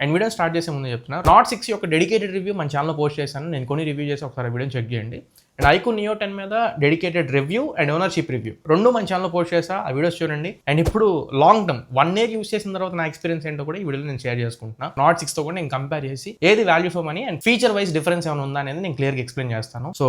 And video start చేసే ముందు చెప్తున్నా, నాట్ 6 యొక్క డెడికేటెడ్ రివ్యూ మన ఛానల్లో పోస్ట్ చేశాను. నేను కొన్ని రివ్యూ చేసి ఒకసారి వీడియో చెక్ చేయండి. అండ్ iQOO Neo 10 మీద dedicated review and ownership review రెండు మన ఛానల్లో పోస్ట్ చేసా. ఆ వీడియోస్ చూడండి. అండ్ ఇప్పుడు లాంగ్ టర్మ్ 1 year యూస్ చేసిన తర్వాత నా ఎక్స్పీరియన్స్ ఏంటో కూడా ఈ వీడియోలో నేను షేర్ చేసుకుంటున్నా. నాట్ 6 తో కూడా నేను కంపేర్ చేసి ఏది value for money and feature wise difference ఏమైనా ఉందా అనేది నేను క్లియర్గా ఎక్స్ప్లెయిన్ చేస్తాను. సో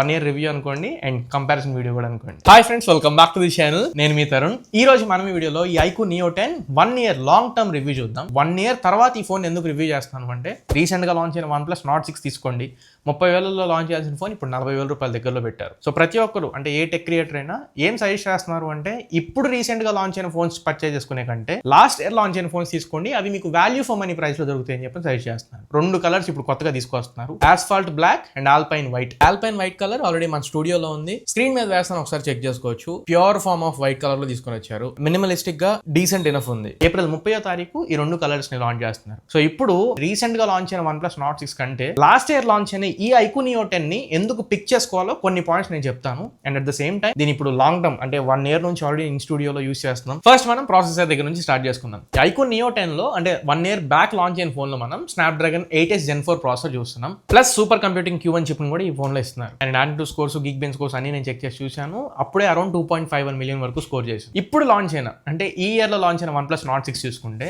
1 year రివ్యూ అనుకోండి అండ్ కంపారిజన్ వీడియో కూడా అనుకోండి. Hi friends, welcome back to the channel. నేను మీ తరుణ్. ఈ రోజు మనం ఈ వీడియోలో ఈ iQOO Neo 10 1 year long term review చూద్దాం. 1 year తర్వాత ఈ ఫోన్ ఎందుకు రివ్యూ చేస్తాను అంటే, రీసెంట్ గా లాంచ్ అయిన OnePlus Nord 6 తీసుకోండి. 30,000లో లాంచ్ చేయాల్సిన ఫోన్ ఇప్పుడు 40,000 రూపాయల దగ్గరలో పెట్టారు. సో ప్రతి ఒక్కరు అంటే ఏ టెక్ క్రియేటర్ అయినా ఏం సజెస్ట్ చేస్తున్నారు అంటే, ఇప్పుడు రీసెంట్ గా లాంచ్ అయిన ఫోన్స్ పర్చేజ్ చేసుకునే కంటే లాస్ట్ ఇయర్ లాంచ్ అయిన ఫోన్స్ తీసుకోండి, అవి మీకు వాల్యూ ఫర్ మనీ ప్రైస్ లో దొరుకుతాయి అని చెప్పి సజెస్ట్ చేస్తున్నారు. 2 కలర్స్ ఇప్పుడు కొత్తగా తీసుకొస్తున్నారు, asphalt black and alpine white. Alpine white colour already మన స్టూడియోలో ఉంది, స్క్రీన్ మీద వేస్తాను, ఒకసారి చెక్ చేసుకోవచ్చు. Pure form of white colour లో తీసుకొని వచ్చారు. మినిమలిస్టిక్ గా డీసెంట్ ఇనఫ్ ఉంది. ఏప్రిల్ 30వ తారీఖు ఈ 2 కలర్స్ ని లాంచ్ చేస్తున్నారు. సో ఇప్పుడు రీసెంట్ గా లాంచ్ అయిన OnePlus Nord 6 కంటే లాస్ట్ ఇయర్ లాంచ్ అయిన ఈ iQOO Neo 10 ని ఎందుకు పిక్ చేసుకోవాలో కొన్ని పాయింట్స్ నేను చెప్తాను. And at the same time దీని ఇప్పుడు లాంగ్ టర్మ్ అంటే 1 year నుంచి ఆల్రెడీ ఇన్ స్టూడియోలో యూస్ చేస్తున్నాం. ఫస్ట్ మనం ప్రాసెసర్ దగ్గర నుంచి స్టార్ట్ చేసుకుందాం. iQOO Neo 10 లో అంటే 1 year బ్యాక్ లాంచ్ అయిన ఫోన్ లో మనం స్నాప్డ్రాగన్ 8s Gen 4 ప్రాసెసర్ చూస్తున్నాం. Plus super computing Q1 chip ని కూడా ఈ ఫోన్ లో ఇస్తున్నారు. And Antutu scores, Geekbench scores అన్ని నేను చెక్ చేసి చూశాను. అప్పుడే అరౌండ్ 2.51 million వరకు స్కోర్ చేశాను. ఇప్పుడు లాంచ్ అయిన అంటే ఈ ఇయర్ లో లాంచ్ అయిన OnePlus Nord 6 చూసుకుంటే,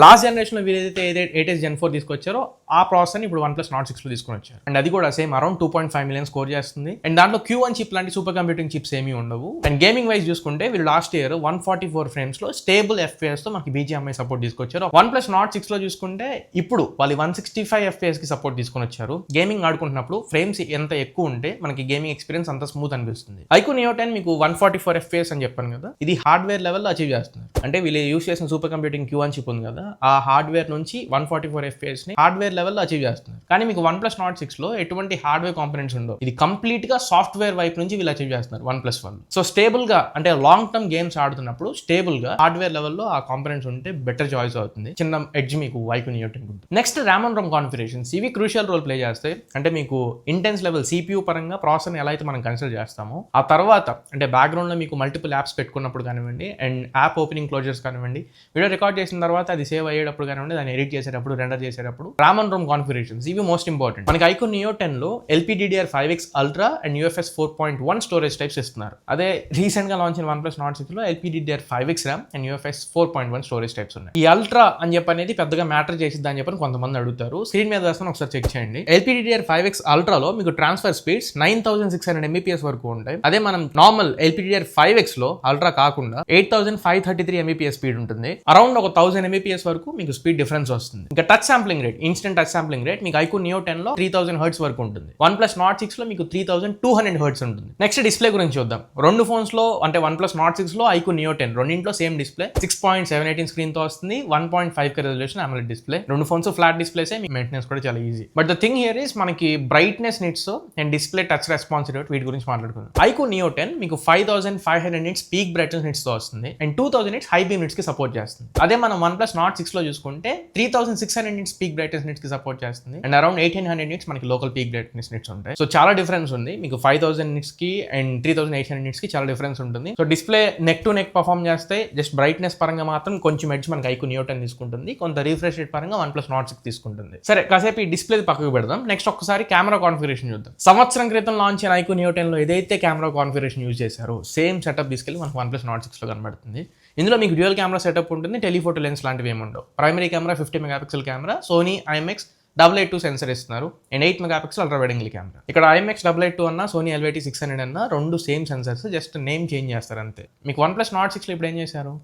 లాస్ట్ జనరేషన్ లో వీరైతే 8s Gen 4 తీసుకొచ్చారో ఆ ప్రాసెసర్ ఇప్పుడు OnePlus Nord 6 లో తీసుకొని వచ్చారు. అండ్ అది కూడా సేమ్ అరౌండ్ 2.5 million స్కోర్ చేస్తుంది. అండ్ దాంట్లో Q1 చిప్ లాంటి సూపర్ కంప్యూటింగ్ చిప్స్ ఏమీ ఉండవు. అండ్ గేమింగ్ వైజ్ చూసుకుంటే వీళ్ళు లాస్ట్ ఇయర్ 144 frames లో స్టేబుల్ FPS తో మనకి BGMI సపోర్ట్ తీసుకొచ్చారు. OnePlus Nord 6 లో చూసుకుంటే ఇప్పుడు వాళ్ళు 165 FPS కి సపోర్ట్ తీసుకొని వచ్చారు. గేమింగ్ ఆడుకుంటున్నప్పుడు ఫ్రేమ్స్ ఎంత ఎక్కువ ఉంటే మనకి గేమింగ్ ఎక్స్పీరియన్స్ అంత స్మూత్ అనిపిస్తుంది. iQOO Neo 10 మీకు 144 FPS అని చెప్పాను కదా, ఇది హార్డ్వేర్ లెవెల్లో అచీవ్ చేస్తున్నారు. అంటే వీళ్ళు యూస్ చేసిన సూపర్ కంప్యూటింగ్ Q1 చిప్ ఉంది కదా, ఆ హార్డ్వేర్ నుంచి 144 FPS ని హార్డ్వేర్ లెవెల్లో అచీవ్ చేస్తున్నారు. కానీ మీకు OnePlus Nord 6 లో ఎటువంటి హార్డ్వేర్ కాంపోనెంట్స్ ఉండవు. ఇది కంప్లీట్ గా సాఫ్ట్వేర్ వైపు నుంచి వీళ్ళు అచీవ్ చేస్తున్నారు OnePlus 1. సో స్టేబుల్ గా అంటే లాంగ్ టర్మ్ గేమ్స్ ఆడుతున్నప్పుడు స్టేబుల్ గా హార్డ్వేర్ లెవెల్లో ఆ కాంపోనెంట్స్ ఉంటే బెటర్ చాయిస్ అవుతుంది. చిన్న ఎడ్జ్ మీకు iQOO Neo 10 ఉంటుంది. Next RAM and ROM configurations, ఇవి క్రూషియల్ రోల్ ప్లే చేస్తాయి. అంటే మీకు ఇంటెన్స్ లెవెల్ CPU పరంగా ప్రాసెసర్ ఎలా అయితే మనం కన్సిడర్ చేస్తామో, ఆ తర్వాత అంటే బ్యాక్గ్రౌండ్ లో మీకు మల్టిపుల్ యాప్స్ పెట్టుకున్నప్పుడు కానివ్వండి, అండ్ యాప్ ఓపెనింగ్ క్లోజర్స్ కానివ్వండి, వీడియో రికార్డ్ చేసిన తర్వాత అది సేవ్ అయ్యేటప్పుడు కానివ్వండి, దాన్ని ఎడిట్ చేసేటప్పుడు, రెండర్ చేసేటప్పుడు RAM and ROM కాన్ఫిగరేషన్స్ ఇవి మోస్ట్ ఇంపార్టెంట్. మనకి iQOO Neo 10 లో LPDDR5X Ultra and UFS 4.1 storage types ఇస్తున్నారు. అదే రీసెంట్ గా లాంచ్ అయిన OnePlus Nord 6 లో LPDDR5X RAM and UFS 4.1 storage types ఉన్నాయి. ఈ అల్ట్రా అని చెప్పి అనేది పెద్దగా మ్యాటర్ చేసిద్దా అని చెప్పని కొంతమంది అడుగుతారు. స్క్రీన్ మీద వేస్తాను, ఒకసారి చెక్ చేయండి. LPDDR5X Ultra లో మీకు ట్రాన్స్ఫర్ స్పీడ్స్ 9600 Mbps వరకు ఉంటాయి. అదే మనం నార్మల్ LPDDR5X లో అల్ట్రా కాకుండా 8533 Mbps స్పీడ్ ఉంటుంది. అరౌండ్ ఒక 1000 Mbps వరకు మీకు స్పీడ్ డిఫరెన్స్ వస్తుంది. ఇంకా touch sampling rate, instant touch sampling rate మీకు iQOO Neo 10 లో 3000 Hz వరకు ఉంటుంది. OnePlus Nord 6 లో మీకు 3200 Hz ఉంటుంది. నెక్స్ట్ డిస్ప్లే గురించి చూద్దాం. రెండు ఫోన్స్ లో అంటే OnePlus Nord 6 లో iQOO Neo 10 రెండింట్లో సేమ్ డిస్ప్లే 6.718 స్క్రీన్ తో వస్తుంది. 1.5K resolution AMOLED display. రెండు ఫోన్స్ ఫ్లాట్ డిస్ప్లేసే, మీకు మెయింటెనెన్స్ కూడా చాలా easy. But the thing here is మనకి brightness nits and display touch responsive వీటి గురించి మాట్లాడుకుందాం. iQOO Neo 10 మీకు 5500 nits పీక్ బ్రైట్నెస్ నిట్స్ తో వస్తుంది and 2000 nits high beam nits కి సపోర్ట్ చేస్తుంది. అదే మనం OnePlus Nord 6 లో చూసుకుంటే 3600 nits పీక్ బ్రైట్నెస్ నిట్స్ కి సపోర్ట్ చేస్తుంది అండ్ అరౌండ్ 1800 nits మనకి లోకల్ పీక్ బ్రైట్నెస్ నిట్స్ ఉంటాయి. సో చాలా డిఫరెన్స్ ఉంది. మీకు 5000 nits కి అండ్ 3800 nits కి చాలా డిఫరెన్స్ ఉంటుంది. So display neck to neck perform చేస్తే జస్ట్ బ్రైట్నెస్ పరంగా మాత్రం కొంచెం ఎడ్జ్ మనకి iQOO Neo 10 తీసుకుంటుంది. కొంత రిఫ్రెష్ రేట్ పరంగా OnePlus Nord 6 తీసుకుంటుంది. సరే, కాసేపు ఈ డిస్ప్లే పక్కకు పెడదాం. నెక్స్ట్ ఒక్కసారి కెమెరా కాన్ఫిగరేషన్ చూద్దాం. సంవత్సరం క్రితం లాంచ్ అయిన iQOO Neo 10 లో ఏదైతే కెమెరా కాన్ఫిగరేషన్ యూజ్ చేశారో సేమ్ సెటప్ తీసుకెళ్ళి మనకు OnePlus Nord 6 లో కనబడుతుంది. ఇందులో మీకు డ్యూయల్ కెమెరా సెటప్ ఉంటుంది, టెలిఫోటో లెన్స్ లాంటివి ఏమి ఉండవు. Primary camera 50 MP camera, Sony IMX882 sensor ఇస్తున్నారు and 8 MP ultra wide angle camera. ఇక్కడ IMX882 అన్నా Sony LYT600 అన్నా రెండు same sensors, just name change చేస్తారు అంతే. మీకు OnePlus Nord 6 లో ఇప్పుడు ఏం చేశారు,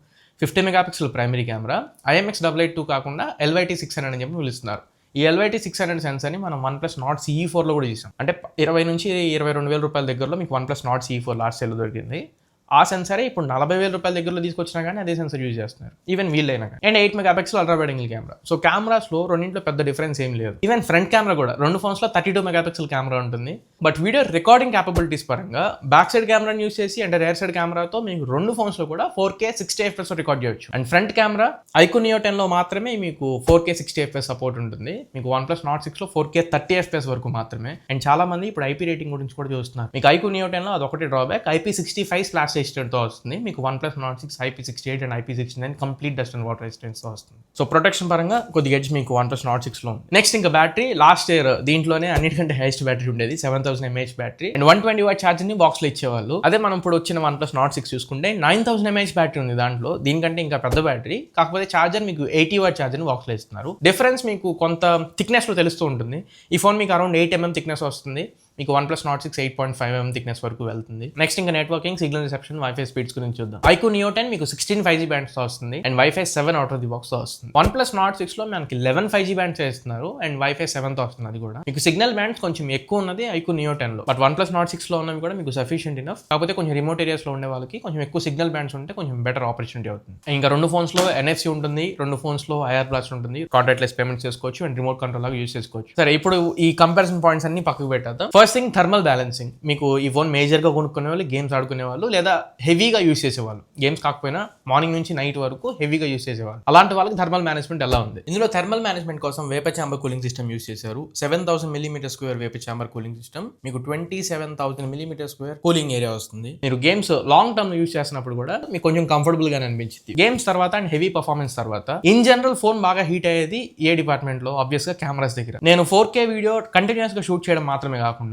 50 MP ప్రైమరీ కెమెరా, IMX882 కాకుండా LYT600 అని చెప్పి పిలుస్తున్నారు. ఈ LYT600 సెన్సర్ని మనం OnePlus Nord CE4 లో కూడా చూసాం. అంటే 20 నుంచి 22,000 రూపాయల దగ్గరలో మీకు OnePlus Nord CE4 లాస్ట్ సేల్లో దొరికింది. ఆ సెన్సరే ఇప్పుడు 40,000 రూపాయల దగ్గరలో తీసుకొచ్చినా కానీ అదే సెన్సర్ యూజ్ చేస్తున్నారు, ఈవెన్ వీళ్ళైనా కానీ. And 8 MP ultra wide angle camera. So కెమెరాస్లో రెండింటిలో పెద్ద డిఫరెన్స్ ఏం లేదు. ఈవెన్ ఫ్రంట్ కెమెరా కూడా రెండు ఫోన్స్లో 32 MP కెమెరా ఉంటుంది. బట్ వీడియో రికార్డింగ్ క్యాపబిలిటీస్ పరంగా బ్యాక్ సైడ్ కెమెరాని యూజ్ చేసి అంటే రేర్ సైడ్ కెమెరాతో మీకు రెండు ఫోన్స్లో కూడా 4K 60 FPS రికార్డ్ చేయొచ్చు. And front camera iQOO Neo 10 లో మాత్రమే మీకు 4K 60 FPS సపోర్ట్ ఉంటుంది. మీకు OnePlus Nord 6 లో 4K 30 FPS వరకు మాత్రమే. అండ్ చాలా మంది ఇప్పుడు IP రేటింగ్ గురించి కూడా చూస్తున్నారు. మీకు iQOO Neo 10 లో అదొకటి డ్రాబ్యాక్, IP65/6 ఫాస్ట్ రెసిస్టెంట్తో వస్తుంది. మీకు OnePlus Nord 6 IP68 and IP69 complete dust and water రెసిస్టెన్స్తో వస్తుంది. సో ప్రొటెక్షన్ పరంగా కొద్దిగా ఎడ్జ్ మీకు OnePlus Nord 6లో ఉంది. నెక్స్ట్ ఇంకా బ్యాటరీ లాస్ట్ ఇయర్ దీంట్లోనే అన్నిటికంటే హైయెస్ట్ బ్యాటరీ ఉండేది 7000 mAh బ్యాటరీ అండ్ 120 వాట్ ఛార్జర్ని బాక్స్లో ఇచ్చేవాళ్ళు. అదే మనం ఇప్పుడు వచ్చిన OnePlus Nord 6 చూసుకుంటే 9000 mAh బ్యాటరీ ఉంది దాంట్లో. దీనికంటే ఇంకా పెద్ద బ్యాటరీ, కాకపోతే ఛార్జర్ మీకు 80 వాట్ ఛార్జర్ని బాక్స్లో ఇస్తున్నారు. డిఫరెన్స్ మీకు కొంత థిక్నెస్లో తెలుస్తూ ఉంటుంది. ఈ ఫోన్ మీకు అరౌండ్ 8 mm థిక్నెస్ వస్తుంది. మీకు OnePlus Nord 6 8.5 mm థిక్నెస్ వరకు వెళ్తుంది. నెక్స్ట్ ఇంకా networking, signal reception, wifi speeds గురించి చూద్దాం. iQOO Neo 10 మీకు 16 5G బ్యాండ్స్ తో వస్తుంది and wifi 7 out of the box తో వస్తుంది. OnePlus Nord 6 లో మనకి 11 5G బ్యాండ్స్ చేస్తున్నారు అండ్ వైఫై 7 తో వస్తుంది. అది కూడా మీకు సిగ్నల్ బ్యాండ్స్ కొంచెం ఎక్కువ ఉన్నది iQOO Neo 10 లో. బట్ OnePlus Nord 6 లో ఉన్నవి కూడా మీకు సఫిషియెంట్ ఇనఫ్. కాకపోతే కొంచెం రిమోట్ ఏరియాస్ లో ఉండే వాళ్ళకి కొంచెం ఎక్కువ సిగ్నల్ బ్యాండ్స్ ఉంటే కొంచెం బెటర్ ఆపర్చునిటీ అవుతుంది. ఇంకా రెండు ఫోన్స్ లో NFC ఉంటుంది, రెండు ఫోన్స్ లో IR బ్లాస్ట్ ఉంటుంది, కాంటాక్ట్లెస్ పేమెంట్స్ చేసుకోవచ్చు అండ్ రిమోట్ కంట్రోల్ లాగా యూస్ చేసుకోవచ్చు. సరే, ఇప్పుడు ఈ కంపారిజన్ పాయింట్స్ అన్ని పక్కకు పెట్టేద్దాం. First thing thermal balancing. మీకు ఈ ఫోన్ మేజర్గా కొనుక్కునే వాళ్ళు, గేమ్స్ ఆడుకునే వాళ్ళు, లేదా హెవీగా యూస్ చేసేవాళ్ళు, గేమ్స్ కాకపోయినా మార్నింగ్ నుంచి నైట్ వరకు హెవీగా యూస్ చేసేవాళ్ళు, అలాంటి వాళ్ళకి థర్మల్ మేనేజ్మెంట్ ఎలా ఉంది? ఇందులో థర్మల్ మేనేజ్మెంట్ కోసం vapour chamber cooling system use చేశారు. 7000 mm² vapour chamber cooling system మీకు 27,000 mm² కూలింగ్ ఏరియా వస్తుంది. మీరు గేమ్స్ లాంగ్ టర్మ్ యూస్ చేసినప్పుడు కూడా మీకు కొంచెం కంఫర్టబుల్ గానే అనిపించింది. గేమ్స్ తర్వాత అండ్ హెవీ పర్ఫార్మెన్స్ తర్వాత ఇన్ జనరల్ ఫోన్ బాగా హీట్ అయ్యేది ఏ డిపార్ట్మెంట్ లో? ఆబ్వియస్ గా కెమెరాస్ దగ్గర. నేను 4K వీడియో కంటిన్యూస్ గా షూట్ చేయడం మాత్రమే కాకుండా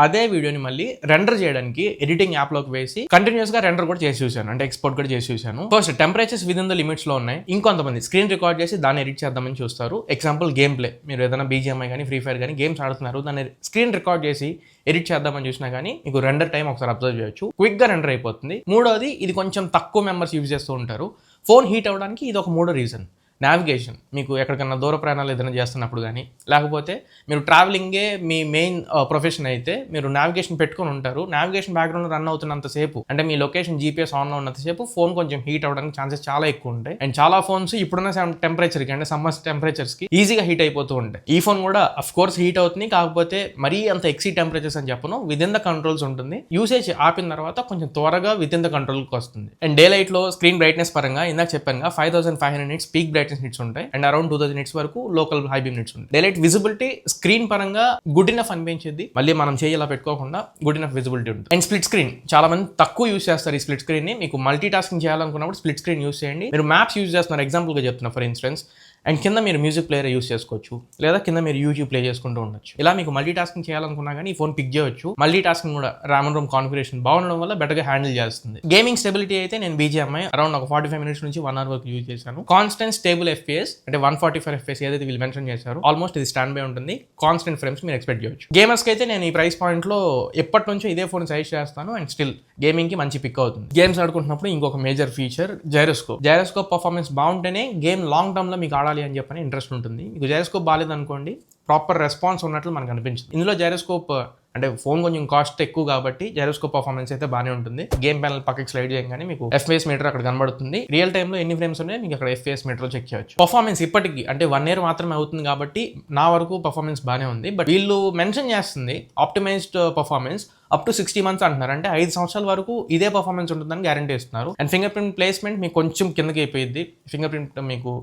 అదే వీడియోని మళ్ళీ రెండర్ చేయడానికి ఎడిటింగ్ యాప్ లోకి వేసి కంటిన్యూస్ గా రెండర్ కూడా చేసి చూసాను, అంటే ఎక్స్పోర్ట్ కూడా చేసి చూసాను. First temperatures within the limits లో ఉన్నాయి. ఇంకొంతమంది స్క్రీన్ రికార్డ్ చేసి దాన్ని ఎడిట్ చేద్దామని చూస్తారు. ఎగ్జాంపుల్ గేమ్ ప్లే, మీరు ఏదైనా BGMI కానీ ఫ్రీ ఫైర్ కానీ గేమ్స్ ఆడుతున్నారు, దాన్ని స్క్రీన్ రికార్డ్ చేసి ఎడిట్ చేద్దామని చూసినా కానీ మీకు రెండర్ టైం ఒకసారి అబ్జర్వ్ చేయొచ్చు, క్విక్ గా రెండర్ అయిపోతుంది. మూడోది, ఇది కొంచెం తక్కువ మెంబర్స్ యూజ్ చేస్తూ ఉంటారు. ఫోన్ హీట్ అవ్వడానికి ఇది ఒక మూడో రీజన్. నావిగేషన్, మీకు ఎక్కడికన్నా దూర ప్రయాణాలు ఏదైనా చేస్తున్నప్పుడు కానీ, లేకపోతే మీరు ట్రావెలింగే మీ మెయిన్ ప్రొఫెషన్ అయితే మీరు నావిగేషన్ పెట్టుకొని ఉంటారు. నావిగేషన్ బ్యాక్గ్రౌండ్ రన్ అవుతున్నంతసేపు, అంటే మీ లొకేషన్ GPS ఆన్లో ఉన్నంతసేపు ఫోన్ కొంచెం హీట్ అవ్వడానికి ఛాన్సెస్ చాలా ఎక్కువ ఉంటాయి. అండ్ చాలా ఫోన్స్ ఇప్పుడున్న టెంపరేచర్కి, అంటే సమ్మర్ టెంపరేచర్స్కి ఈజీగా హీట్ అయిపోతూ ఉంటాయి. ఈ ఫోన్ కూడా అఫ్ కోర్స్ హీట్ అవుతుంది, కాకపోతే మరీ అంత ఎక్సీడ్ టెంపరేచర్స్ అని చెప్పను, విదిన్ ద కంట్రోల్స్ ఉంటుంది. యూసేజ్ ఆపిన తర్వాత కొంచెం త్వరగా విదిన్ ద కంట్రోల్కి వస్తుంది. అండ్ డే లైట్ లో స్క్రీన్ బ్రైట్నెస్ పరంగా ఇందాక చెప్పాను 5500 nits పీక్ బ్రైట్నెస్ నిట్స్ ఉంటాయి అండ్ అరౌండ్ 2000 nits వరకు లోకల్ హై బీమ్ నిట్స్ ఉంటాయి. డైలైట్ విజిబిలిటీ స్క్రీన్ పరంగా గుడ్ ఇనఫ్ అనిపించింది. మళ్ళీ మనం చేయాలా పెట్టుకోకుండా గుడ్ ఇనఫ్ విజిబిలిటీ ఉంటుంది. అండ్ స్ప్లిట్ స్క్రీన్, చాలా మంది తక్కువ యూస్ చేస్తారు ఈ స్ప్లిట్ స్క్రీన్ ని. మీకు మల్టీ టాస్కింగ్ చేయాలనుకున్నప్పుడు స్ప్లిట్ స్క్రీన్ యూస్ చేయండి. మీరు మ్యాప్స్ యూస్ చేస్తున్నారు, ఎగ్జాంపుల్ గా చెప్తున్నా ఫర్ ఇన్స్టెన్స్, అండ్ కింద మీరు మ్యూజిక్ ప్లేయర్ యూస్ చేసుకోవచ్చు, లేదా కింద మీరు యూట్యూబ్ ప్లే చేసుకుంటూ ఉండొచ్చు. ఇలా మీకు మల్టీ టాస్కింగ్ చేయాలనుకున్నా కానీ ఈ ఫోన్ పిక్ చేయవచ్చు. మల్టీ టాస్కింగ్ కూడా RAM and ROM కాన్ఫిగరేషన్ బాగుండడం వల్ల బెటర్ గా హ్యాండిల్ చేస్తుంది. గేమింగ్ స్టెబిలిటీ అయితే నేను BGMI అరౌండ్ ఒక 45 minutes నుంచి 1 hour వరకు యూజ్ చేశాను. కాన్స్టెంట్ స్టేబుల్ FPS అంటే 144 FPS ఏదైతే వీళ్ళు మెన్షన్ చేశారు, ఆల్మోస్ట్ ఇది స్టాండ్ బై ఉంటుంది. కాన్స్టెంట్ ఫ్రేమ్స్ మీరు ఎక్స్పెక్ట్ చేయొచ్చు. గేమర్స్ కి అయితే నేను ఈ ప్రైస్ పాయింట్ లో ఎప్పటి నుంచో ఇదే ఫోన్ సజెస్ట్ చేస్తాను అండ్ స్టిల్ గేమింగ్ కి మంచి పిక్ అవుతుంది. గేమ్స్ ఆడుకుంటున్నప్పుడు ఇంకొక మేజర్ ఫీచర్ జైరోస్కోప్ పర్ఫార్మెన్స్ బాగుంటేనే గేమ్ లాంగ్ టర్మ్ లో మీకు ఆడాలి అని చెప్పని ఇంట్రెస్ట్ ఉంటుంది. మీకు జైరోస్కోప్ బాగాలేదనుకోండి, ప్రాపర్ రెస్పాన్స్ ఉన్నట్లు మనకు అనిపించింది. ఇందులో జైరోస్కోప్ అంటే ఫోన్ కొంచెం కాస్ట్ ఎక్కువ కాబట్టి జైరోస్కోప్ పర్ఫార్మెన్స్ అయితే బాగానే ఉంటుంది. గేమ్ ప్యానల్ పక్కకి స్లైడ్ చేయగానే మీకు FPS మీటర్ అక్కడ కనబడుతుంది. రియల్ టైమ్ లో ఎన్ని ఫ్రేమ్స్ ఉన్నాయో మీకు అక్కడ FPS మీటర్ చెక్ చేయొచ్చు. పర్ఫార్మెన్స్ ఇప్పటికి అంటే 1 year మాత్రమే అవుతుంది కాబట్టి నా వరకు పర్ఫార్మెన్స్ బాగానే ఉంది. బట్ వీళ్ళు మెన్షన్ చేస్తుంది optimised performance up to 60 months అంటున్నారు. అంటే 5 సంవత్సరాల వరకు ఇదే పర్ఫార్మెన్స్ ఉంటుందని గ్యారంటీ ఇస్తున్నారు. అండ్ ఫింగర్ ప్రింట్ ప్లేస్మెంట్ మీకు కొంచెం కిందకి అయిపోయింది. ఫింగర్ ప్రింట్ మీకు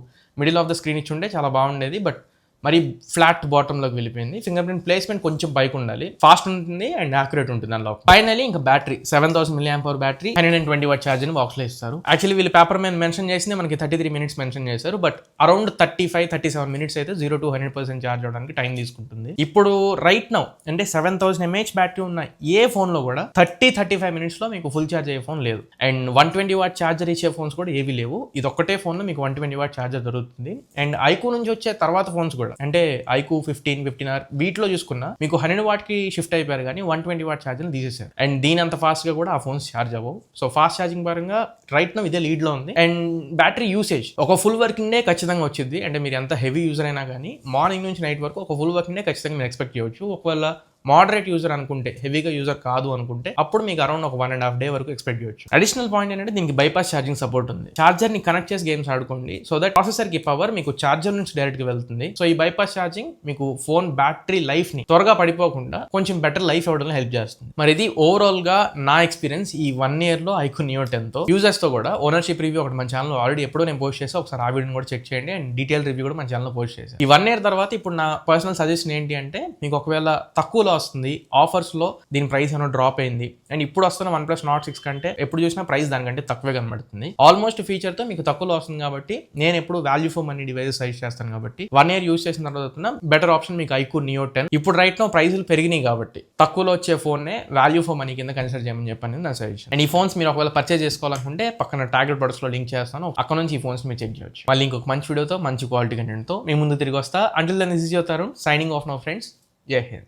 మిడిల్ ఆఫ్ ద స్క్రీన్ ఇచ్చి ఉంటే చాలా బాగుండేది, బట్ మరి ఫ్లాట్ బాటంలోకి వెళ్ళిపోయింది. ఫింగర్ ప్రింట్ ప్లేస్మెంట్ కొంచెం పైకి ఉండాలి, ఫాస్ట్ ఉంటుంది అండ్ యాక్యురేట్ ఉంటుంది అందులో. ఫైనల్లీ ఇంకా battery 7000 mAh battery, 120 watt charger box లో ఇస్తారు. యాక్చువల్లీ వీళ్ళు పేపర్ మీద మెన్షన్ చేసింది మనకి 33 minutes మెన్షన్ చేశారు, బట్ అరౌండ్ 35-37 minutes అయితే 0 to 100% ఛార్జ్ అవడానికి టైం తీసుకుంటుంది. ఇప్పుడు రైట్ నౌ అంటే 7000 mAh బ్యాటరీ ఉన్న ఏ ఫోన్ లో కూడా 30-35 minutes లో మీకు ఫుల్ ఛార్జ్ అయ్యే ఫోన్ లేదు. అండ్ 120 watt ఛార్జర్ ఇచ్చే ఫోన్స్ కూడా ఏవి లేవు. ఇది ఒక్కటే ఫోన్ లో మీకు 120 watt ఛార్జర్ దొరుకుతుంది. అండ్ iQOO నుంచి వచ్చే తర్వాత ఫోన్స్ కూడా అంటే iQOO 15R వీటిలో చూసుకున్నా మీకు 100 watt కి షిఫ్ట్ అయిపోయారు, కానీ 120 watt ఛార్జర్ తీసేసారు. అండ్ దీని అంత ఫాస్ట్ గా కూడా ఆ ఫోన్స్ ఛార్జ్ అవ్వవు. సో ఫాస్ట్ ఛార్జింగ్ పరంగా రైట్ నౌ ఇదే లీడ్ లో ఉంది. అండ్ బ్యాటరీ యూసేజ్ ఒక ఫుల్ వర్కింగ్ డే ఖచ్చితంగా వచ్చింది. అంటే మీరు ఎంత హెవీ యూజర్ అయినా కానీ మార్నింగ్ నుంచి నైట్ వరకు ఒక ఫుల్ వర్కింగ్ డే ఖచ్చితంగా మీరు ఎక్స్పెక్ట్ చేయవచ్చు. ఒకవేళ మోడరేట్ యూజర్ అనుకుంటే, హెవీగా యూజర్ కాదు అనుకుంటే అప్పుడు మీకు అరౌండ్ ఒక 1.5 day వరకు ఎక్స్పెక్ట్ చేయొచ్చు. అడిషనల్ పాయింట్ ఏంటంటే దీనికి బైపాస్ ఛార్జింగ్ సపోర్ట్ ఉంది. ఛార్జర్ ని కనెక్ట్ చేసి గేమ్స్ ఆడుకోండి, సో దట్ ప్రాసెసర్ కి పవర్ మీకు ఛార్జర్ నుంచి డైరెక్ట్ గా వెళ్తుంది. సో ఈ బైపాస్ ఛార్జింగ్ మీకు ఫోన్ బ్యాటరీ లైఫ్ ని త్వరగా పడిపోకుండా కొంచెం బెటర్ లైఫ్ ఇవ్వడంలో హెల్ప్ చేస్తుంది. మరి ఇది ఓవరాల్ గా నా ఎక్స్పీరియన్స్ ఈ 1 year లో iQOO Neo 10 తో. యూజర్స్ తో కూడా ఓనర్షిప్ రివ్యూ ఒకటి మన ఛానల్ ఆల్రెడీ ఎప్పుడో నేను పోస్ట్ చేసి ఒకసారి ఆ వీడియోని కూడా చెక్ చేయండి. అండ్ డీటెయిల్ రివ్యూ కూడా మన ఛానల్ పోస్ట్ చేశాను. ఈ 1 year తర్వాత ఇప్పుడు నా పర్సనల్ సజెషన్ ఏంటి అంటే, మీకు ఒకవేళ తక్కువ తక్కువలో వస్తుంది, ఆఫర్స్లో దీని ప్రైస్ ఏమైనా డ్రాప్ అయింది. అండ్ ఇప్పుడు వస్తున్న OnePlus Nord 6 కంటే ఎప్పుడు చూసినా ప్రైస్ దానికంటే తక్కువే కనబడుతుంది. ఆల్మోస్ట్ ఫీచర్తో మీకు తక్కువలో వస్తుంది కాబట్టి నేను ఎప్పుడు value for money devices suggest చేస్తాను. కాబట్టి 1 year యూస్ చేసిన తర్వాత బెటర్ ఆప్షన్ మీకు iQOO Neo 10. ఇప్పుడు రైట్ నో ప్రైస్లు పెరిగినాయి కాబట్టి తక్కువలో వచ్చే ఫోన్నే వాల్యూ ఫర్ మనీ కింద కన్సిడర్ చేయమని చెప్పని నా సజెషన్. అండ్ ఈ ఫోన్స్ మీరు ఒకవేళ పర్చేజ్ చేసుకోవాలనుకుంటే పక్కన టార్గెట్ ప్రొడక్ట్స్లో లింక్ చేస్తాను, అక్కడ నుంచి ఈ ఫోన్స్ మీరు చెక్ చేయొచ్చు. మళ్ళీ ఇంకొక మంచి వీడియోతో మంచి క్వాలిటీ కంటెంట్తో మీ ముందు తిరిగి వస్తా. Until then this is your Tarun signing off now friends. జై హింద్.